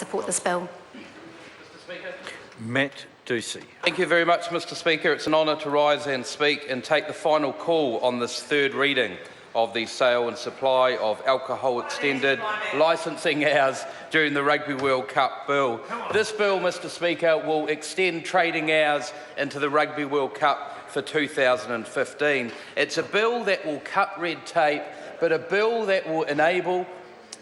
support this bill. Mr. Speaker. Matt Ducey. Thank you very much, Mr. Speaker. It's an honour to rise and speak and take the final call on this third reading of the sale and supply of alcohol extended licensing hours during the Rugby World Cup bill. This bill, Mr. Speaker, will extend trading hours into the Rugby World Cup for 2015. It's a bill that will cut red tape, but a bill that will enable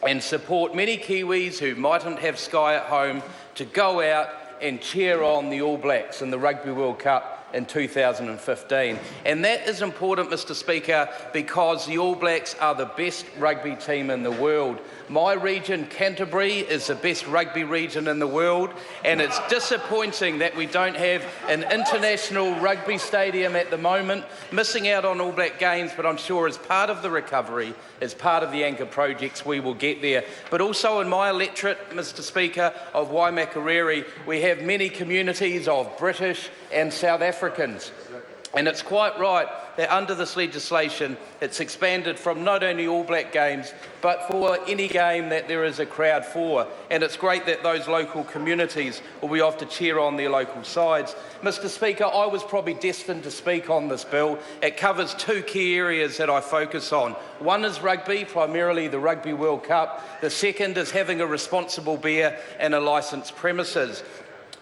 and support many Kiwis who mightn't have Sky at home to go out and cheer on the All Blacks in the Rugby World Cup in 2015. And that is important, Mr. Speaker, because the All Blacks are the best rugby team in the world. My region, Canterbury, is the best rugby region in the world, and it's disappointing that we don't have an international rugby stadium at the moment, missing out on All Black games, but I'm sure as part of the recovery, as part of the anchor projects, we will get there. But also in my electorate, Mr. Speaker, of Waimakariri, we have many communities of British and South Africans. And it's quite right that under this legislation, it's expanded from not only All Black games, but for any game that there is a crowd for. And it's great that those local communities will be off to cheer on their local sides. Mr. Speaker, I was probably destined to speak on this bill. It covers two key areas that I focus on. One is rugby, primarily the Rugby World Cup. The second is having a responsible beer in a licensed premises.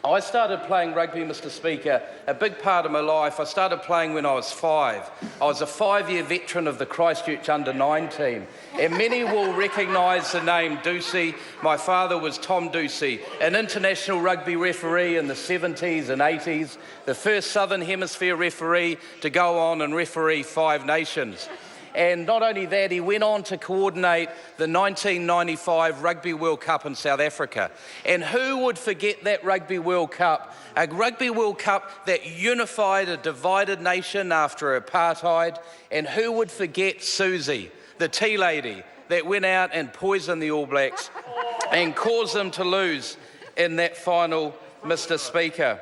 I started playing rugby, Mr. Speaker, a big part of my life. I started playing when I was 5. I was a 5-year veteran of the Christchurch under-9 team. And many will recognise the name Ducey. My father was Tom Ducey, an international rugby referee in the 70s and 80s, the first Southern Hemisphere referee to go on and referee 5 nations. And not only that, he went on to coordinate the 1995 Rugby World Cup in South Africa. And who would forget that Rugby World Cup? A Rugby World Cup that unified a divided nation after apartheid. And who would forget Susie, the tea lady, that went out and poisoned the All Blacks and caused them to lose in that final, Mr. Speaker.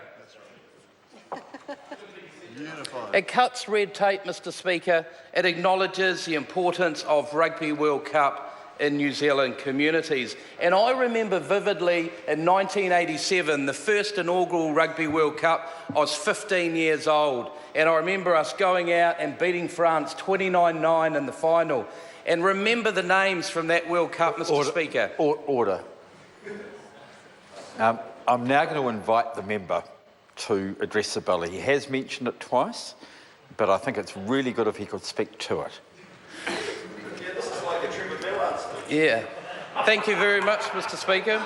It cuts red tape, Mr. Speaker. It acknowledges the importance of Rugby World Cup in New Zealand communities. And I remember vividly in 1987, the first inaugural Rugby World Cup, I was 15 years old. And I remember us going out and beating France 29-9 in the final. And remember the names from that World Cup, Mr. Speaker. Order. I'm now going to invite the member to address the bill. He has mentioned it twice, but I think it's really good if he could speak to it. Yeah, this is like a Trevor Bell answer. Yeah. Thank you very much, Mr. Speaker.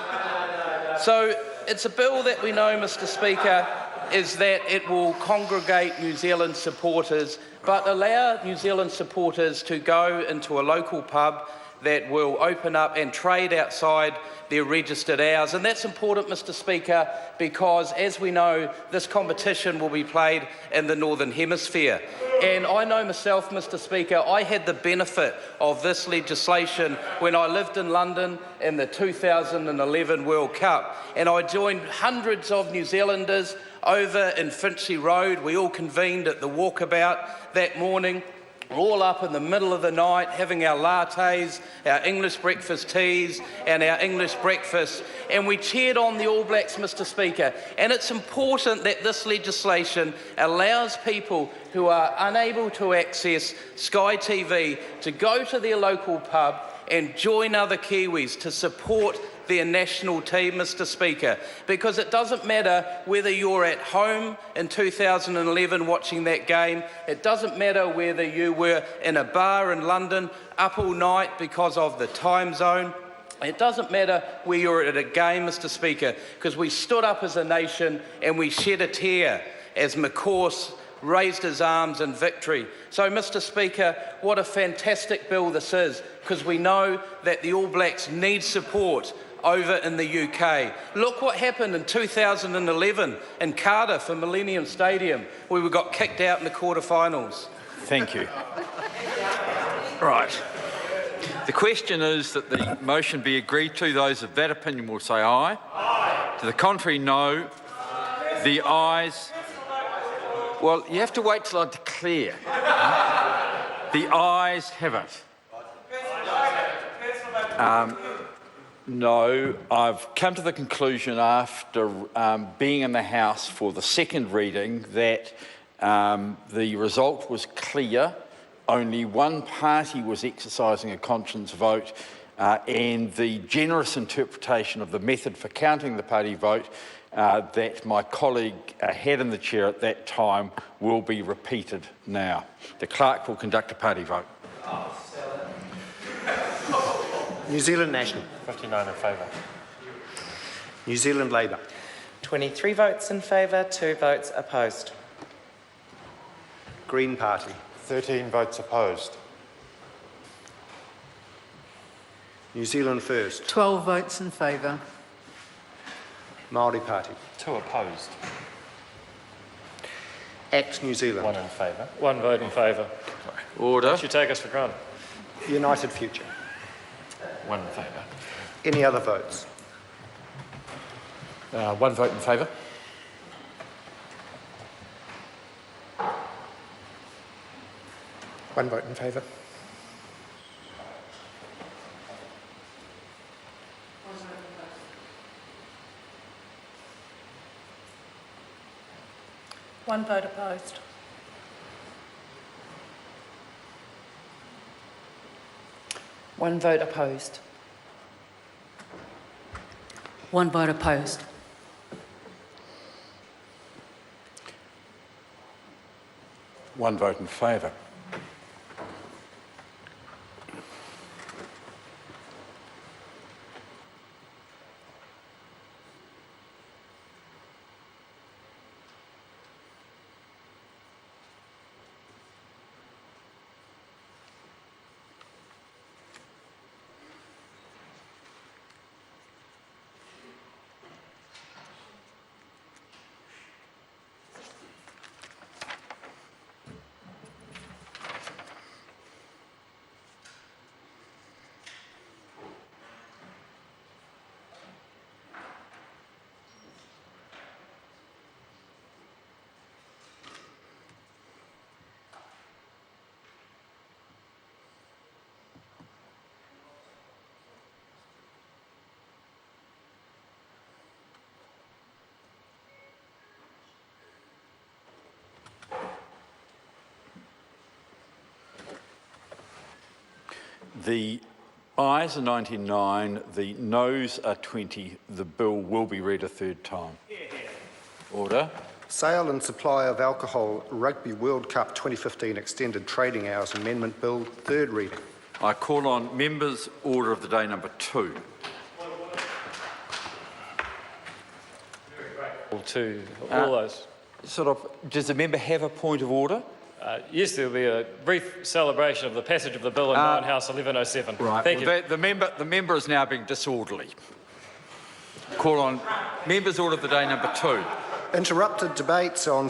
So it's a bill that we know, Mr. Speaker, is that it will congregate New Zealand supporters, but allow New Zealand supporters to go into a local pub that will open up and trade outside their registered hours. And that's important, Mr. Speaker, because as we know, this competition will be played in the Northern Hemisphere. And I know myself, Mr. Speaker, I had the benefit of this legislation when I lived in London in the 2011 World Cup. And I joined hundreds of New Zealanders over in Finchley Road. We all convened at the walkabout that morning. We're all up in the middle of the night having our lattes, our English breakfast teas and our English breakfast, and we cheered on the All Blacks, Mr. Speaker. And it's important that this legislation allows people who are unable to access Sky TV to go to their local pub and join other Kiwis to support their national team, Mr. Speaker, because it doesn't matter whether you're at home in 2011 watching that game, it doesn't matter whether you were in a bar in London up all night because of the time zone, it doesn't matter where you're at a game, Mr. Speaker, because we stood up as a nation and we shed a tear as McCourse raised his arms in victory. So, Mr. Speaker, what a fantastic bill this is, because we know that the All Blacks need support over in the UK. Look what happened in 2011 in Cardiff for Millennium Stadium, where we got kicked out in the quarterfinals. Thank you. Right. The question is that the motion be agreed to. Those of that opinion will say aye. Aye. To the contrary, no. The ayes. Well, you have to wait till I declare. The ayes have it. No, I've come to the conclusion after being in the House for the second reading that the result was clear. Only one party was exercising a conscience vote, and the generous interpretation of the method for counting the party vote that my colleague had in the chair at that time will be repeated now. The clerk will conduct a party vote. New Zealand National. 59 in favour. New Zealand Labour. 23 votes in favour, 2 votes opposed. Green Party. 13 votes opposed. New Zealand First. 12 votes in favour. Māori Party. 2 opposed. ACT New Zealand. 1 in favour. 1 vote in favour. Order. Should take us for granted. United Future. 1 in favour. Any other votes? 1 vote in favour. One vote in favour. One vote opposed. One vote opposed. One vote opposed. One vote in favour. The ayes are 99, the noes are 20. The bill will be read a third time. Order. Sale and supply of alcohol Rugby World Cup 2015 extended trading hours amendment bill, third reading. I call on members' order of the day number 2. To all those. Does the member have a point of order? Yes, there will be a brief celebration of the passage of the bill in Mine House 1107. Right. Thank you. The member is now being disorderly. Call on members' order of the day number 2. Interrupted debates on